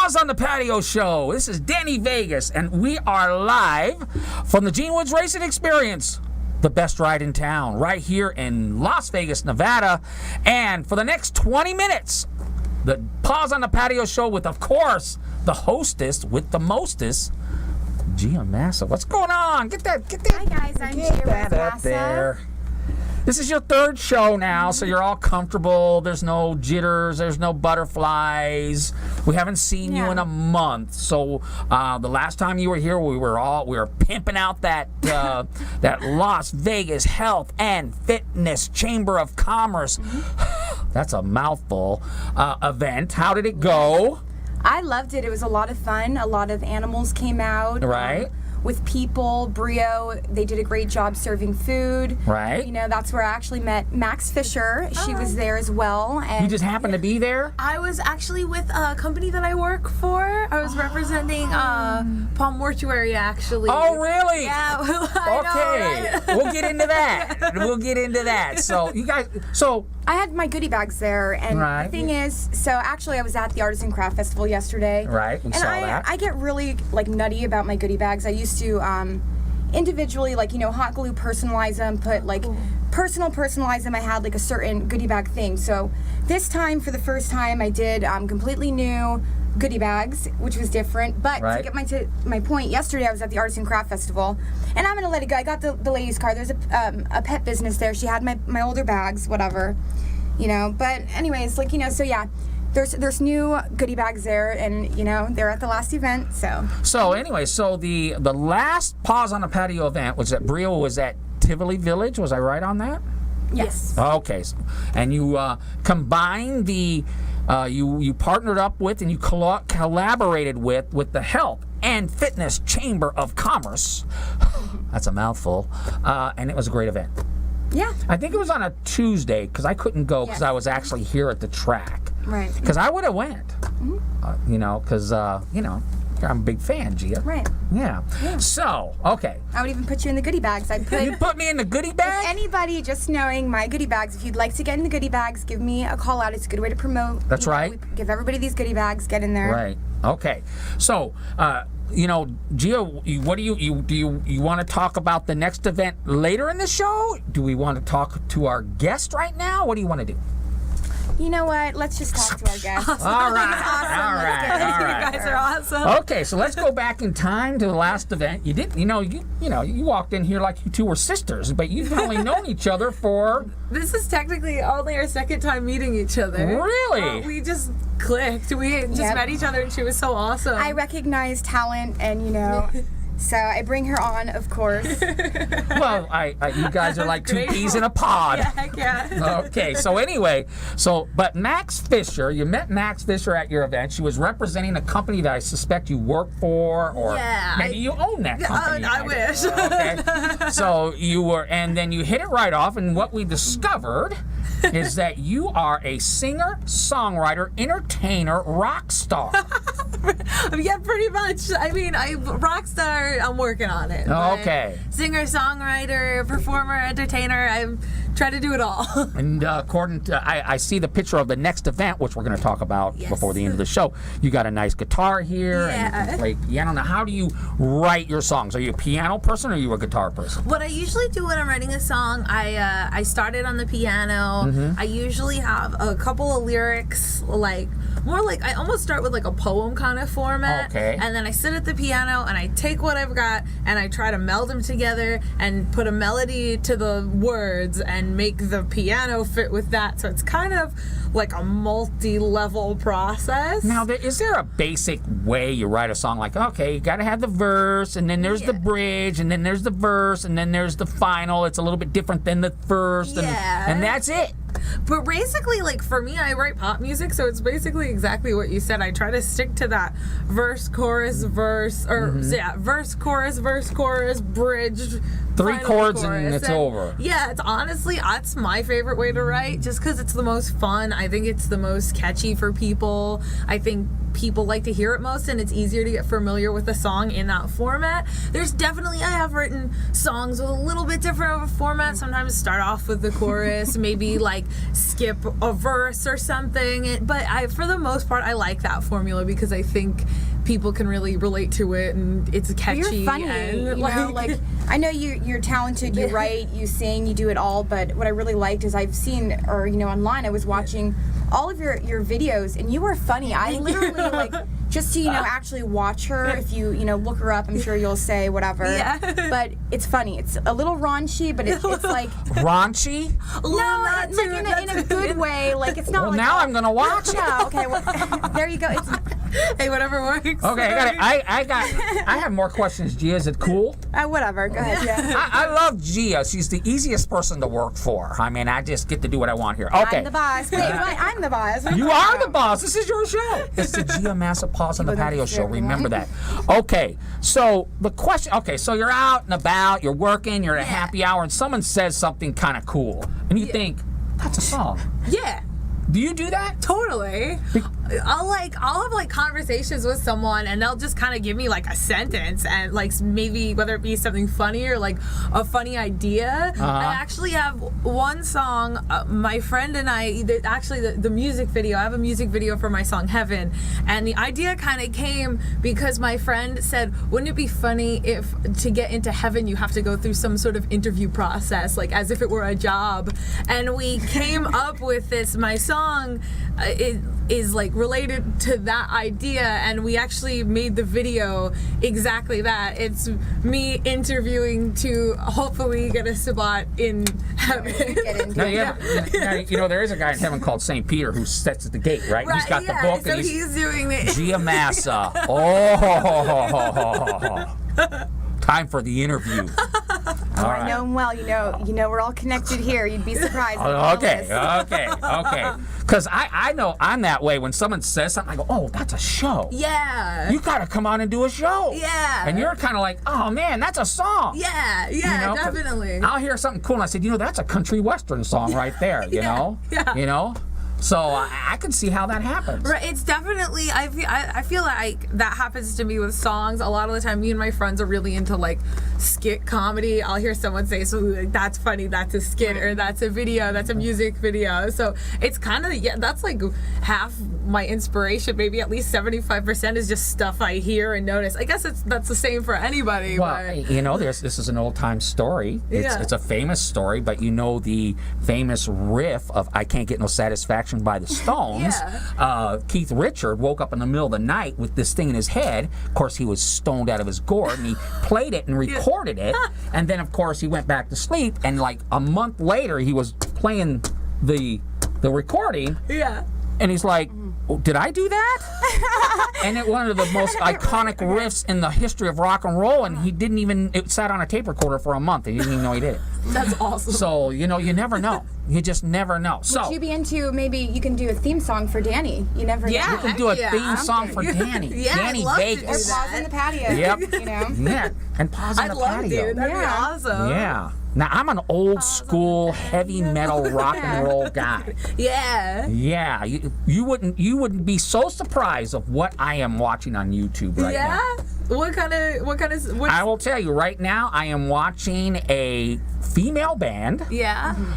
Paws on the Patio show. This is Danny Vegas, and we are live from the Gene Woods Racing Experience, the best ride in town, right here in Las Vegas, Nevada. And for the next 20 minutes, the Paws on the Patio show with, of course, the hostess with the mostest, Gia Massa. What's going on? Get that. Hi guys, I'm Gia up there. This is your third show now, so you're all comfortable. There's no jitters. There's no butterflies. We haven't seen you in a month. So the last time you were here, we were pimping out that that Las Vegas Health and Fitness Chamber of Commerce. That's a mouthful. Event. How did it go? I loved it. It was a lot of fun. A lot of animals came out. Right. With people, Brio, they did a great job serving food. Right. You know, that's where I actually met Max Fisher. She was there as well. And You just happened to be there? I was actually with a company that I work for. I was representing Palm Mortuary, actually. Oh, really? Yeah. Okay. Know, right? We'll get into that. We'll get into that. So, you guys, I had my goodie bags there, and the thing is, so actually I was at the Artisan Craft Festival yesterday. Right, we saw that. I get really nutty about my goodie bags. I used to individually hot glue personalize them, put personalize them. I had a certain goodie bag thing. So this time, for the first time, I did completely new goodie bags, which was different. But to get my point, yesterday I was at the Artisan Craft Festival, and I'm gonna let it go. I got the lady's card. There's a pet business there. She had my older bags, whatever, But anyways, so yeah. There's new goodie bags there, and they're at the last event. So anyway, the last Paws on the Patio event was at Brio, was at Tivoli Village. Was I right on that? Yes. Okay, and you combined the you partnered up with and you collaborated with the Health and Fitness Chamber of Commerce. That's a mouthful, and it was a great event. Yeah. I think it was on a Tuesday because I couldn't go because I was actually here at the track. Right. Because I would have went. Because I'm a big fan, Gia. Right. Yeah. So, okay. I would even put you in the goodie bags. You put me in the goodie bag? If anybody just knowing my goodie bags, if you'd like to get in the goodie bags, give me a call out. It's a good way to promote. That's right. We give everybody these goodie bags. Get in there. Right. Okay. So, Gia, what do you want to talk about the next event later in the show? Do we want to talk to our guest right now? What do you want to do? You know what? Let's just talk to our guests. All right. Awesome. All right. You guys are awesome. Okay, so let's go back in time to the last event. You did, you walked in here like you two were sisters, but you've only known each other for. This is technically only our second time meeting each other. Really? We just clicked. We just met each other, and she was so awesome. I recognize talent, and so I bring her on, of course. Well, you guys are like two peas in a pod. Yeah, heck yeah. Okay, so anyway, but Max Fisher, you met Max Fisher at your event. She was representing a company that I suspect you work for, or maybe you own that company. I wish. Okay. So you were, and then you hit it right off, and what we discovered is that you are a singer, songwriter, entertainer, rock star. Yeah, pretty much. I mean, rock star, I'm working on it. Okay. Singer, songwriter, performer, entertainer, I try to do it all. And according to, I see the picture of the next event, which we're going to talk about before the end of the show. You got a nice guitar here, and you can play piano. Now, how do you write your songs? Are you a piano person or are you a guitar person? What I usually do when I'm writing a song, I started on the piano. I usually have a couple of lyrics, I almost start with a poem kind of format. Okay. And then I sit at the piano and I take what I've got and I try to meld them together and put a melody to the words and make the piano fit with that. So it's kind of like a multi-level process. Now, is there a basic way you write a song? Okay, you got to have the verse, and then there's the bridge, and then there's the verse, and then there's the final. It's a little bit different than the first, and that's it. But basically, for me, I write pop music, so it's basically exactly what you said. I try to stick to that verse, chorus, verse, verse, chorus, bridge, 3 final chords chorus, and it's over. Yeah, it's honestly, that's my favorite way to write, just because it's the most fun. I think it's the most catchy for people. I think people like to hear it most, and it's easier to get familiar with the song in that format. There's definitely, I have written songs with a little bit different of a format. Sometimes start off with the chorus, maybe like skip a verse or something. But for the most part, I like that formula because I think people can really relate to it, and it's catchy. You're funny, and you know, like I know you're talented, you write, you sing, you do it all, but what I really liked is I've seen, or online I was watching all of your videos, and you were funny. I literally like just to actually watch her. If you look her up, I'm sure you'll say whatever. Yeah. But it's funny. It's a little raunchy, but it's like Raunchy? no, it's like in a good way. Like it's not. Well, like now I'm gonna watch it. No, okay. Well, there you go. It's hey, whatever works. Okay, I have more questions. Gia, is it cool? whatever. Go ahead. Yeah. I love Gia. She's the easiest person to work for. I mean, I just get to do what I want here. Okay. I'm the boss. Wait, I'm the boss. You are the boss. This is your show. It's the Gia Massa Paws on the Patio show. Remember that. Okay. So the question. Okay. So you're out and about. You're working. You're at a happy hour, and someone says something kind of cool, and you think that's a song. Yeah. Do you do that? Totally. I'll have like conversations with someone, and they'll just kind of give me like a sentence, and like maybe whether it be something funny or like a funny idea. I actually have one song, my friend and I, the music video, I have a music video for my song Heaven, and the idea kind of came because my friend said, wouldn't it be funny if to get into heaven you have to go through some sort of interview process, like as if it were a job. And we came up with this, my song is like related to that idea, and we actually made the video exactly that. It's me interviewing to hopefully get a spot in heaven. Now, there is a guy in heaven called St. Peter who sits at the gate, right? He's got the book, so and he's doing it. Gia Massa. Oh, time for the interview. I know him well. You know, we're all connected here. You'd be surprised. Okay. Because I know I'm that way. When someone says something, I go, oh, that's a show. Yeah. You got to come on and do a show. Yeah. And you're kind of like, oh, man, that's a song. Yeah, definitely. I'll hear something cool, and I said, that's a country western song right there, you know? Yeah. So I can see how that happens. Right, it's definitely, I feel like that happens to me with songs. A lot of the time, me and my friends are really into like skit comedy. I'll hear someone say, so like, that's funny, that's a skit, or that's a video, that's a music video. So it's kind of, that's like half my inspiration. Maybe at least 75% is just stuff I hear and notice. I guess that's the same for anybody. Well, but this is an old time story. It's a famous story, but the famous riff of I Can't Get No Satisfaction by the Stones. Keith Richard woke up in the middle of the night with this thing in his head. Of course, he was stoned out of his gourd, and he played it and recorded it. And then, of course, he went back to sleep, and like a month later, he was playing the recording. Yeah. And he's like, did I do that? And it one of the most iconic riffs in the history of rock and roll, and he didn't even, it sat on a tape recorder for a month, and he didn't even know he did it. That's awesome. So, you never know. You just never know. So would you be into, maybe you can do a theme song for Danny? You never know. You can do a theme song for Danny. I'd Danny love to Vegas. do Or Paws on the Patio. Yep. Yeah, and Paws on the love Patio. to. That'd be awesome. Yeah. Now, I'm an old school heavy metal rock and roll guy. Yeah. Yeah. You wouldn't be so surprised of what I am watching on YouTube right now. What kind of I will tell you right now, I am watching a female band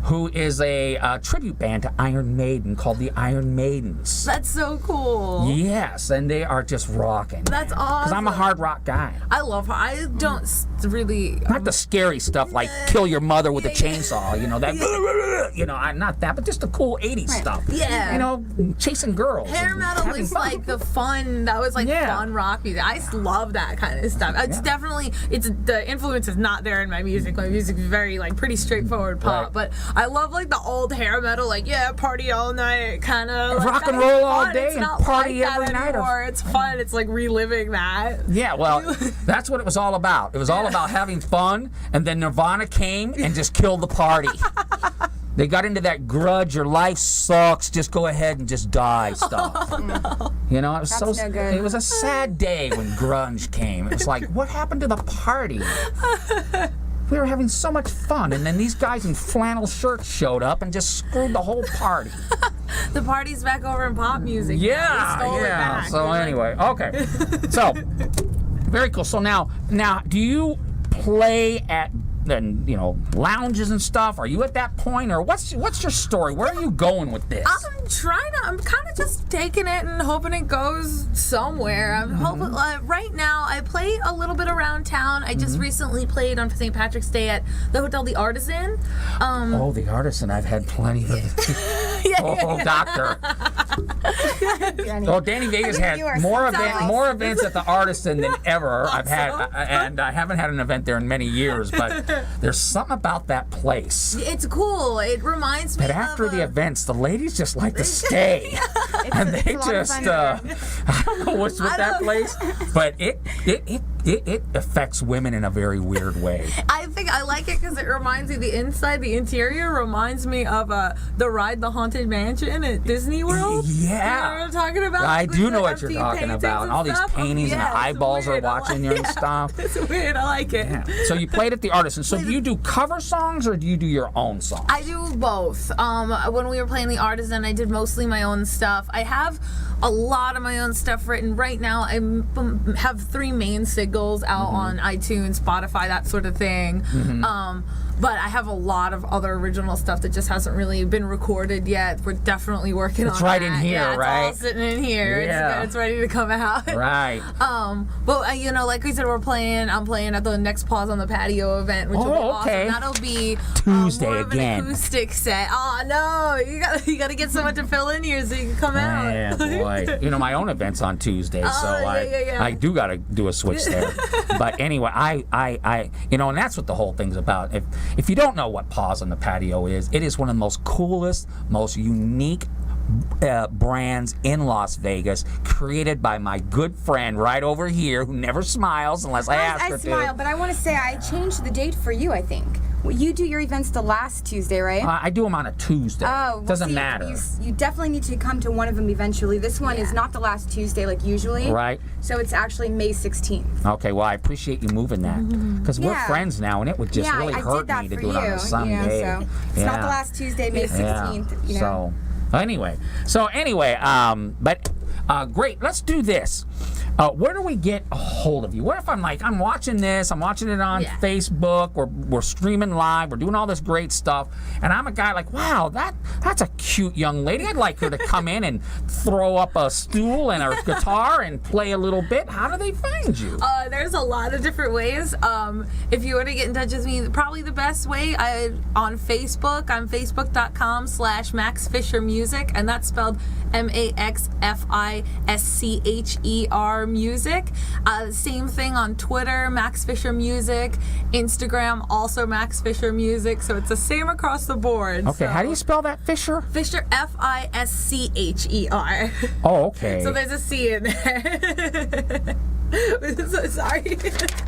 who is a tribute band to Iron Maiden called the Iron Maidens. That's so cool. Yes, and they are just rocking. That's awesome. Because I'm a hard rock guy. I love her. I don't really... Not the scary stuff like kill your mother with a chainsaw, that, I'm not that, but just the cool 80s stuff. Yeah. Chasing girls. Hair metal is like the fun, that was like fun rock music. I love that kind of stuff. It's definitely, the influence is not there in my music. My music is very like pretty straightforward pop, but I love like the old hair metal, like party all night kind of. Like, rock and roll all day it's and not party like every that night. Anymore. It's fun. It's like reliving that. Yeah, well, that's what it was all about. It was all about having fun, and then Nirvana came and just killed the party. They got into that grudge, your life sucks, just go ahead and just die stuff. Oh, no. It was That's no good. It was a sad day when grunge came. It was like, what happened to the party? we were having so much fun, and then these guys in flannel shirts showed up and just screwed the whole party. The party's back over in pop music. We stole it back. So anyway, okay. So very cool. So now, do you play at lounges and stuff? Are you at that point, or what's your story? Where are you going with this? I'm kind of just taking it and hoping it goes somewhere. I'm hoping, right now, I play a little bit around town. I just recently played on St. Patrick's Day at the Hotel The Artisan. The Artisan, I've had plenty of doctor. Danny Vegas had more events at the Artisan than ever I've had, and I haven't had an event there in many years, but there's something about that place. It's cool. It reminds me But after the events, the ladies just like to stay. And they just, I don't know what's with that place, but it affects women in a very weird way. I think I like it because it reminds me, the interior reminds me of the ride, the Haunted Mansion at Disney World. Yeah. You know what I'm talking about? I do know what you're talking about. And all these paintings and the eyeballs are watching you and stuff. It's weird. I like it. Yeah. So you played at the Artisan. So do you do cover songs or do you do your own songs? I do both. When we were playing the Artisan, I did mostly my own stuff. I have a lot of my own stuff written. Right now, I have 3 main singles out on iTunes, Spotify, that sort of thing. But I have a lot of other original stuff that just hasn't really been recorded yet. We're definitely working on it. It's right in here, yeah, right? It's all sitting in here. Yeah. It's ready to come out. Right. But like we said, I'm playing at the next Paws on the Patio event, which will be awesome. That'll be Tuesday more of again. an acoustic set. Oh no, you gotta get someone to fill in here so you can come out. Yeah, boy. My own event's on Tuesday, so I do gotta do a switch there. But anyway, I and that's what the whole thing's about. If you don't know what Paws on the Patio is, it is one of the most coolest, most unique brands in Las Vegas, created by my good friend right over here who never smiles unless I ask her to. I smile, but I want to say I changed the date for you, I think. Well, you do your events the last Tuesday, right? I do them on a Tuesday. Oh, doesn't matter. You definitely need to come to one of them eventually. This one is not the last Tuesday like usually. Right. So it's actually May 16th. Okay, well, I appreciate you moving that because we're friends now, and it would just really hurt me to do it on a Sunday. So it's not the last Tuesday, May 16th. So anyway, but great. Let's do this. Where do we get a hold of you? What if I'm watching this, I'm watching it on Facebook, we're streaming live, we're doing all this great stuff, and I'm a guy like, wow, that's a cute young lady. I'd like her to come in and throw up a stool and a guitar and play a little bit. How do they find you? There's a lot of different ways. If you want to get in touch with me, probably the best way, on Facebook, I'm facebook.com/Max Fisher Music, and that's spelled MAXFISCHER Music. Same thing on Twitter, Max Fisher Music. Instagram, also Max Fisher Music. So it's the same across the board. Okay, how do you spell that, Fisher? Fisher, FISCHER. Oh, okay. So there's a C in there. So sorry.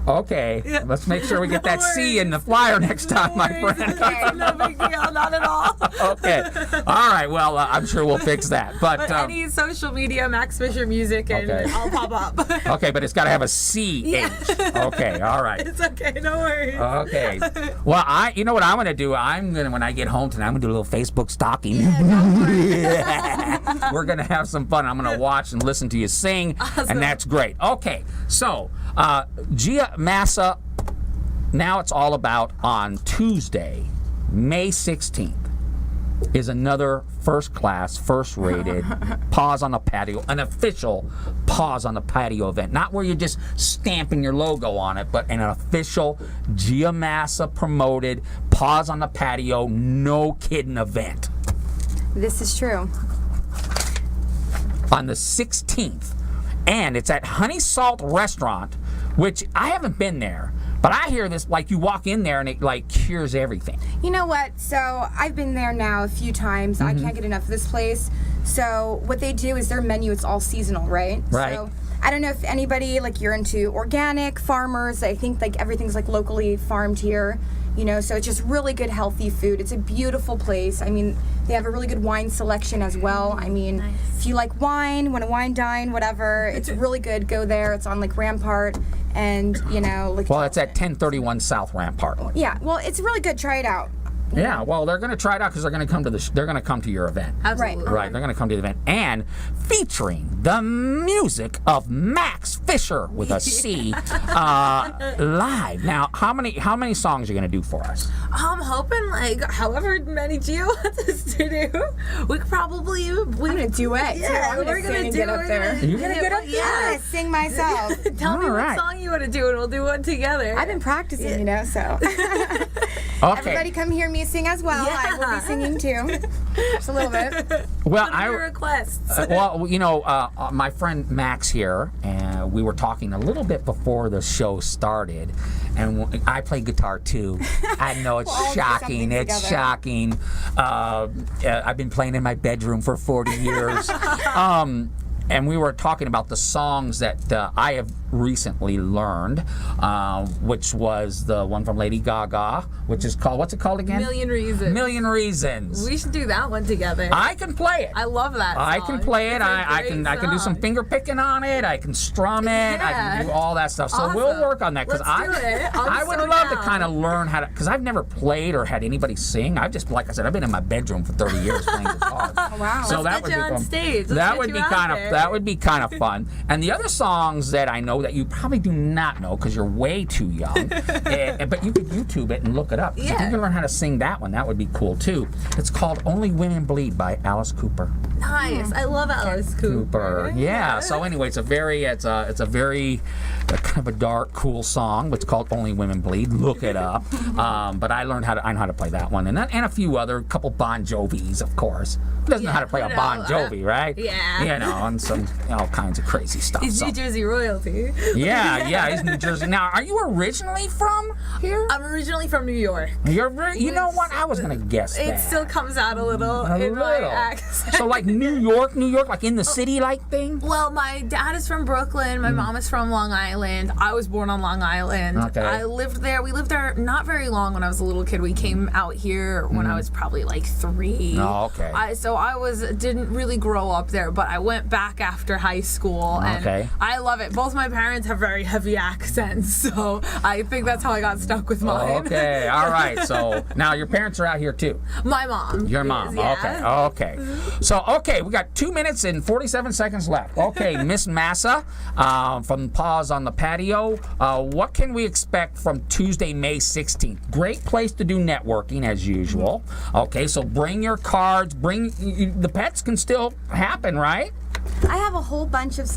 Okay, let's make sure we get that C in the flyer next time, my friend. Okay, no big deal, not at all. Okay, all right. Well, I'm sure we'll fix that. But any social media, Max Fisher Music, and I'll pop up. Okay, but it's got to have a C-H. Okay, all right. It's okay, no worries. Okay. Well, you know what I'm going to do? When I get home tonight, I'm going to do a little Facebook stalking. We're going to have some fun. I'm going to watch and listen to you sing, and that's great. Okay. So, Gia Massa, now it's all about on Tuesday, May 16th, is another first-class, first-rated Paws on the Patio, an official Paws on the Patio event. Not where you're just stamping your logo on it, but an official Gia Massa promoted Paws on the Patio, no kidding event. This is true. On the 16th. And it's at Honey Salt Restaurant, which I haven't been there, but I hear this, like you walk in there and it like cures everything. You know what? So I've been there now a few times. I can't get enough of this place. So what they do is their menu, it's all seasonal, right? Right. So I don't know if anybody, like you're into organic farmers. I think like everything's like locally farmed here. So it's just really good, healthy food. It's a beautiful place. I mean, they have a really good wine selection as well. I mean, if you like wine, want to wine dine, whatever, it's really good. Go there. It's on like Rampart and like. Well, it's at 1031 South Rampart. Yeah, well, it's really good. Try it out. Yeah, well, they're going to try it out because they're going to come to they're going to come to your event. Absolutely. Right, they're going to come to the event, and featuring the music of Max Fisher with a C, live. Now, how many songs are you going to do for us? I'm hoping like however many Gio wants us to do. We could probably. I'm gonna duet. Yeah, too. we're gonna get up there. You're gonna get up there. Yeah, sing myself. Tell me All what right. song you want to do, and we'll do one together. I've been practicing, so. Okay. Everybody come hear me sing as well. Yeah. I will be singing too. Just a little bit. Well, What are your requests? my friend Max here, and we were talking a little bit before the show started, and I play guitar too. I know it's We'll all do shocking. something It's together. shocking. I've been playing in my bedroom for 40 years. And we were talking about the songs that I have recently learned, which was the one from Lady Gaga, which is called, what's it called again? Million Reasons. Million Reasons. We should do that one together. I can play it. I love that song. I can play it. It's a I great can do some song. finger picking on it. I can strum it. I Yeah. can do all that stuff. So we'll Awesome. work on that because Let's do it. I'm I would so love to down. kind of learn how to, because I've never played or had anybody sing. I've just, like I said, I've been in my bedroom for 30 years playing guitar. Wow. So Let's that get would you be on fun. stage. Let's That get would you be out kind of there. that would be kind of fun. And the other songs that I know that you probably do not know because you're way too young, but you could YouTube it and look it up. 'Cause If you Yeah. can learn how to sing that one, that would be cool too. It's called "Only Women Bleed" by Alice Cooper. Nice. I love Alice Cooper. Yeah. So anyway, it's a very kind of a dark, cool song. It's called "Only Women Bleed." Look it up. But I know how to play that one, and a few other couple Bon Jovis, of course. Who doesn't know how to play a Bon Jovi, right? Yeah. And some all kinds of crazy stuff. He's So- New Jersey royalty. yeah, he's New Jersey. Now, are you originally from here? I'm originally from New York. You know what? I was gonna guess that. It still comes out a little in my accent. So like New York, like in the city, like thing. Well, my dad is from Brooklyn. My mom is from Long Island. I was born on Long Island. Okay. I lived there. We lived there not very long when I was a little kid. We came out here when I was probably like 3. Oh, okay. So I didn't really grow up there, but I went back after high school, and Okay. I love it. Both my parents have very heavy accents, so I think that's how I got stuck with mine. Okay, all right. So now your parents are out here too. My mom. Your mom. Yeah. Okay. So, we got 2 minutes and 47 seconds left. Okay, Miss Massa from Paws on the Patio. What can we expect from Tuesday, May 16th? Great place to do networking as usual. Okay, so bring your cards. The pets can still happen, right? I have a whole bunch of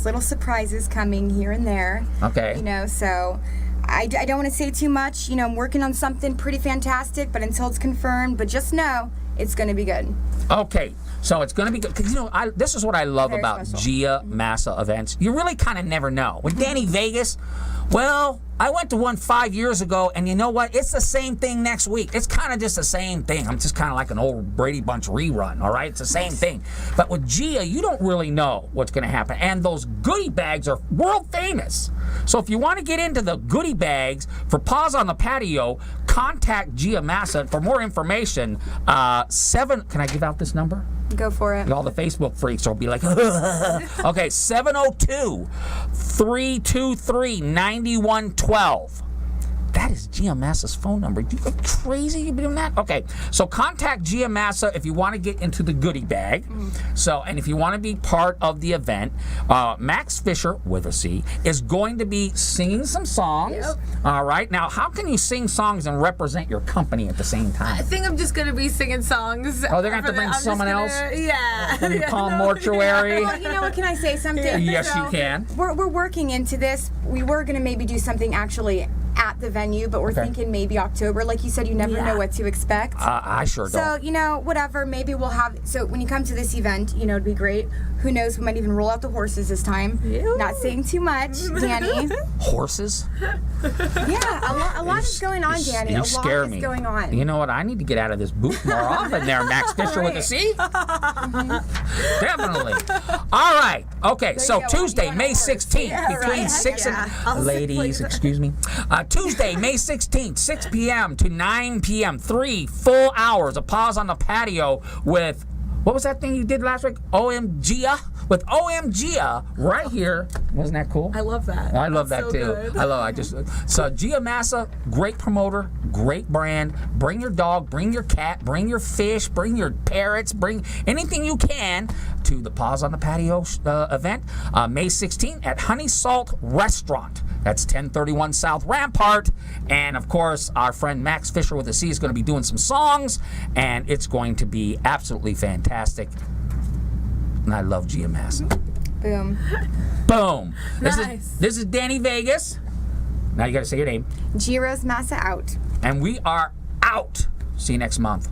little surprises coming here and there. Okay. So I don't want to say too much. I'm working on something pretty fantastic, but until it's confirmed, but just know it's going to be good. Okay, so it's going to be good. 'Cause, this is what I love Very about special. Gia Massa events. You really kind of never know. With Danny Vegas, well, I went to one 5 years ago, and you know what? It's the same thing next week. It's kind of just the same thing. I'm just kind of like an old Brady Bunch rerun, all right? It's the same thing. But with Gia, you don't really know what's going to happen. And those goodie bags are world famous. So if you want to get into the goodie bags for Paws on the Patio, contact Gia Massa for more information. Can I give out this number? Go for it. All the Facebook freaks will be like, okay, 702-323-9112. That is Gia Massa's phone number. You go crazy you doing that? Okay, so contact Gia Massa if you want to get into the goodie bag. So, and if you want to be part of the event, Max Fisher, with a C, is going to be singing some songs. Yep. All right, now how can you sing songs and represent your company at the same time? I think I'm just gonna be singing songs. Oh, they're gonna have to bring someone else? Yeah. From the Yeah, Palm no, Mortuary? Well, what can I say? Something. Yes, you can. We're working into this. We were going to maybe do something actually at the venue, but we're thinking maybe October. Like you said, you never know what to expect. I sure don't. So, whatever, maybe we'll have, so when you come to this event, it'd be great. Who knows, we might even roll out the horses this time. Ew. Not saying too much, Danny. Horses? Yeah, a lot is going on, Danny. You a scare lot me. is going on. You know what? I need to get out of this booth more often there, Max Fisher with a C. Definitely. All right. Okay, so you go. Tuesday, You May want a horse. 16th, Yeah, between right. 6 Yeah. I'll and... sit Ladies, like- excuse me. Tuesday, May 16th, 6 p.m. to 9 p.m., 3 full hours of Paws on the Patio with What was that thing you did last week? OMG with OMG right here. Wasn't that cool? I love that. I love That's that so too. good. I just so Gia Massa, great promoter, great brand. Bring your dog, bring your cat, bring your fish, bring your parrots, bring anything you can to the Paws on the Patio event, May 16th at Honey Salt Restaurant. That's 1031 South Rampart, and of course our friend Max Fisher with a C is going to be doing some songs, and it's going to be absolutely fantastic. And I love Gia Massa. Boom. Boom. Nice. This is Danny Vegas. Now you got to say your name. Giro's Massa out. And we are out. See you next month.